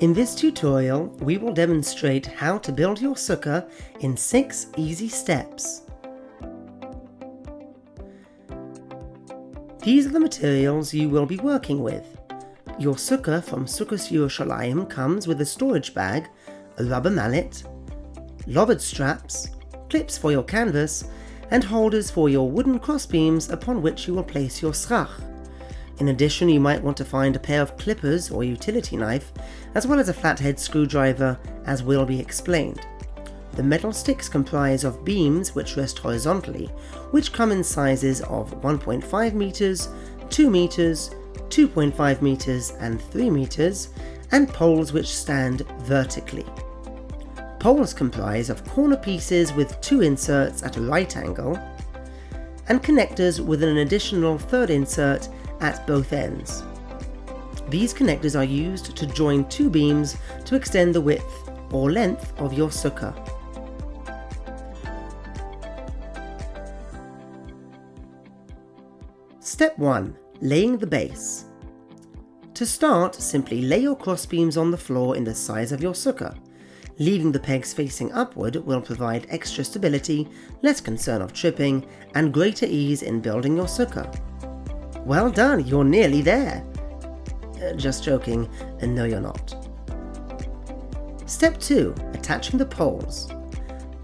In this tutorial, we will demonstrate how to build your sukkah in 6 easy steps. These are the materials you will be working with. Your sukkah from Sukkot Yerushalayim comes with a storage bag, a rubber mallet, lowered straps, clips for your canvas, and holders for your wooden crossbeams upon which you will place your schach. In addition, you might want to find a pair of clippers or utility knife, as well as a flathead screwdriver, as will be explained. The metal sticks comprise of beams which rest horizontally, which come in sizes of 1.5 meters, 2 meters, 2.5 meters and 3 meters, and poles which stand vertically. Poles comprise of corner pieces with 2 inserts at a right angle, and connectors with an additional 3rd insert at both ends. These connectors are used to join 2 beams to extend the width or length of your sukkah. Step 1. Laying the base. To start, simply lay your crossbeams on the floor in the size of your sukkah. Leaving the pegs facing upward will provide extra stability, less concern of tripping, and greater ease in building your sukkah. Well done, you're nearly there. Just joking, no you're not. Step 2. Attaching the poles.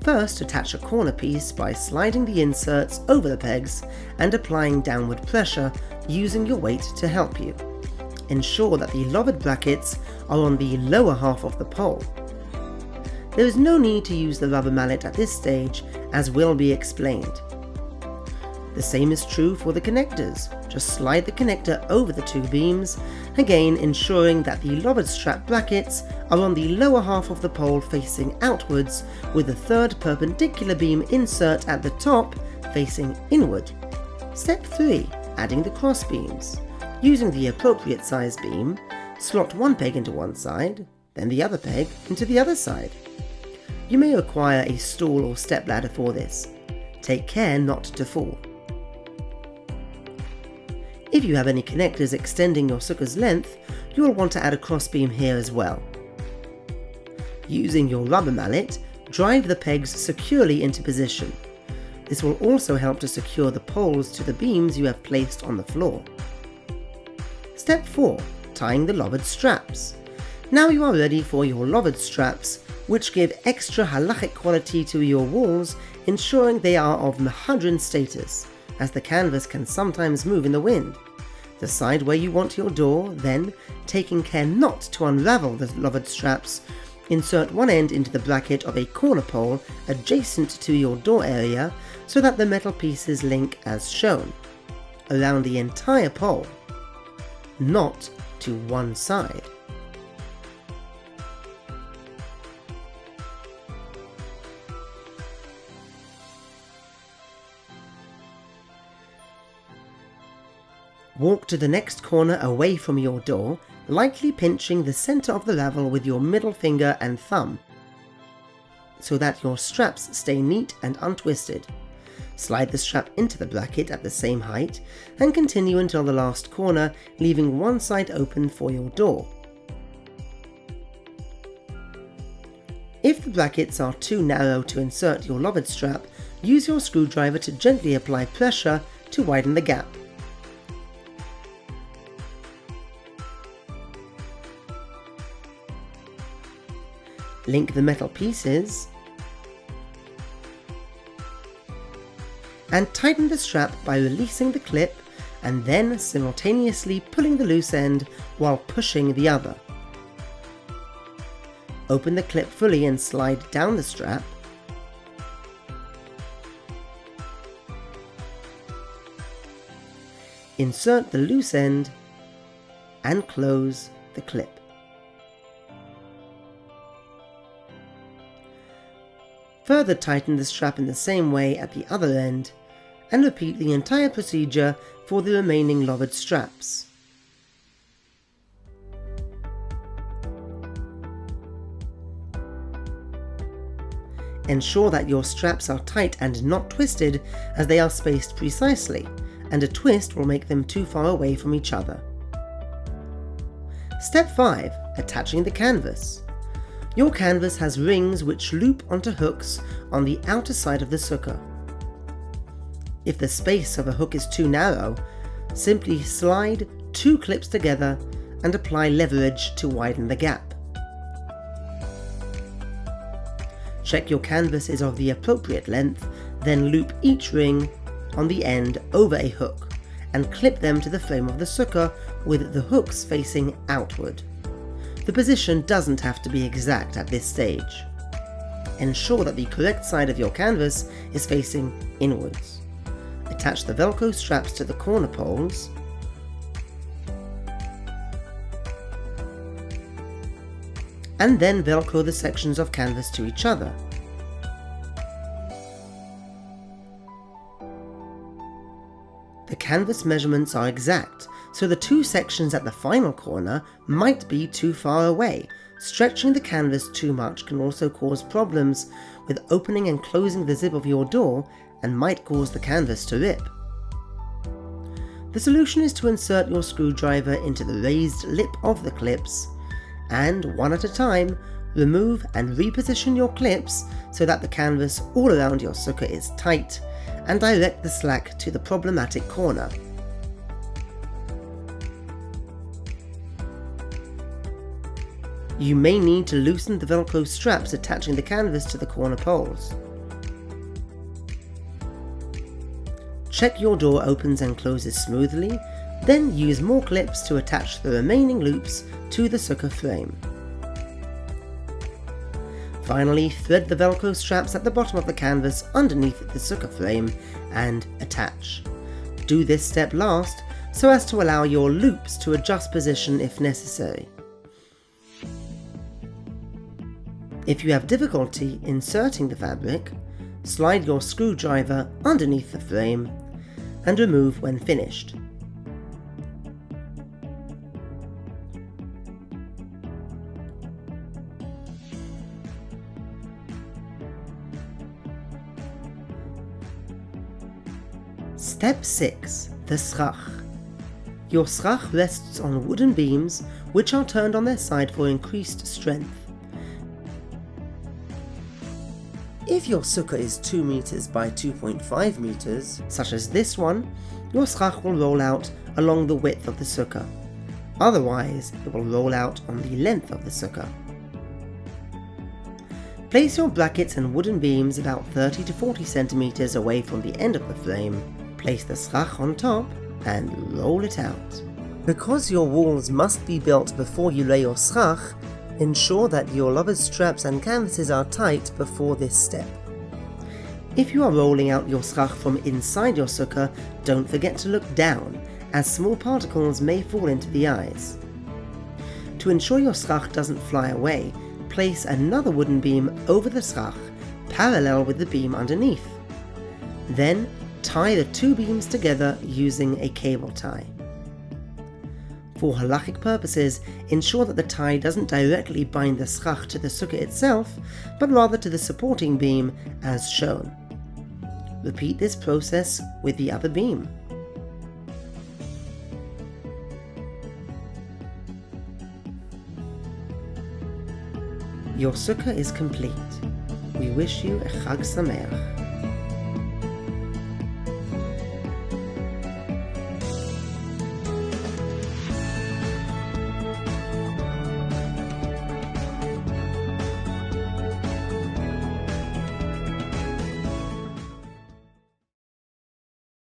First, attach a corner piece by sliding the inserts over the pegs and applying downward pressure using your weight to help you. Ensure that the lowered brackets are on the lower half of the pole. There is no need to use the rubber mallet at this stage, as will be explained. The same is true for the connectors. Just slide the connector over the 2 beams, again ensuring that the lowered strap brackets are on the lower half of the pole facing outwards, with the 3rd perpendicular beam insert at the top facing inward. Step 3. Adding the cross beams. Using the appropriate size beam, slot one peg into one side, then the other peg into the other side. You may require a stool or step ladder for this. Take care not to fall. If you have any connectors extending your sukkah's length, you will want to add a crossbeam here as well. Using your rubber mallet, drive the pegs securely into position. This will also help to secure the poles to the beams you have placed on the floor. Step 4. Tying the lowered straps. Now you are ready for your lowered straps, which give extra halachic quality to your walls, ensuring they are of mehadrin status, as the canvas can sometimes move in the wind. Decide where you want your door, then, taking care not to unravel the lowered straps, insert one end into the bracket of a corner pole adjacent to your door area so that the metal pieces link as shown, around the entire pole, not to one side. Walk to the next corner away from your door, lightly pinching the center of the level with your middle finger and thumb, so that your straps stay neat and untwisted. Slide the strap into the bracket at the same height, and continue until the last corner, leaving one side open for your door. If the brackets are too narrow to insert your lowered strap, use your screwdriver to gently apply pressure to widen the gap. Link the metal pieces and tighten the strap by releasing the clip and then simultaneously pulling the loose end while pushing the other. Open the clip fully and slide down the strap. Insert the loose end and close the clip. Further tighten the strap in the same way at the other end, and repeat the entire procedure for the remaining lowered straps. Ensure that your straps are tight and not twisted, as they are spaced precisely, and a twist will make them too far away from each other. Step 5. Attaching the canvas. Your canvas has rings which loop onto hooks on the outer side of the sukkah. If the space of a hook is too narrow, simply slide 2 clips together and apply leverage to widen the gap. Check your canvas is of the appropriate length, then loop each ring on the end over a hook and clip them to the frame of the sukkah with the hooks facing outward. The position doesn't have to be exact at this stage. Ensure that the correct side of your canvas is facing inwards. Attach the Velcro straps to the corner poles and then Velcro the sections of canvas to each other. The canvas measurements are exact, so the 2 sections at the final corner might be too far away. Stretching the canvas too much can also cause problems with opening and closing the zip of your door and might cause the canvas to rip. The solution is to insert your screwdriver into the raised lip of the clips and, one at a time, remove and reposition your clips so that the canvas all around your sukkah is tight, and direct the slack to the problematic corner. You may need to loosen the Velcro straps attaching the canvas to the corner poles. Check your door opens and closes smoothly, then use more clips to attach the remaining loops to the sukkah frame. Finally, thread the Velcro straps at the bottom of the canvas underneath the sukkah frame and attach. Do this step last so as to allow your loops to adjust position if necessary. If you have difficulty inserting the fabric, slide your screwdriver underneath the frame and remove when finished. Step 6. The schach. Your schach rests on wooden beams which are turned on their side for increased strength. If your sukkah is 2 meters by 2.5 meters, such as this one, your schach will roll out along the width of the sukkah. Otherwise, it will roll out on the length of the sukkah. Place your brackets and wooden beams about 30 to 40 centimeters away from the end of the frame. Place the schach on top and roll it out. Because your walls must be built before you lay your schach, ensure that your lovered straps and canvases are tight before this step. If you are rolling out your schach from inside your sukkah, don't forget to look down, as small particles may fall into the eyes. To ensure your schach doesn't fly away, place another wooden beam over the schach, parallel with the beam underneath. Then, tie the 2 beams together using a cable tie. For halakhic purposes, ensure that the tie doesn't directly bind the schach to the sukkah itself, but rather to the supporting beam as shown. Repeat this process with the other beam. Your sukkah is complete. We wish you a Chag Sameach.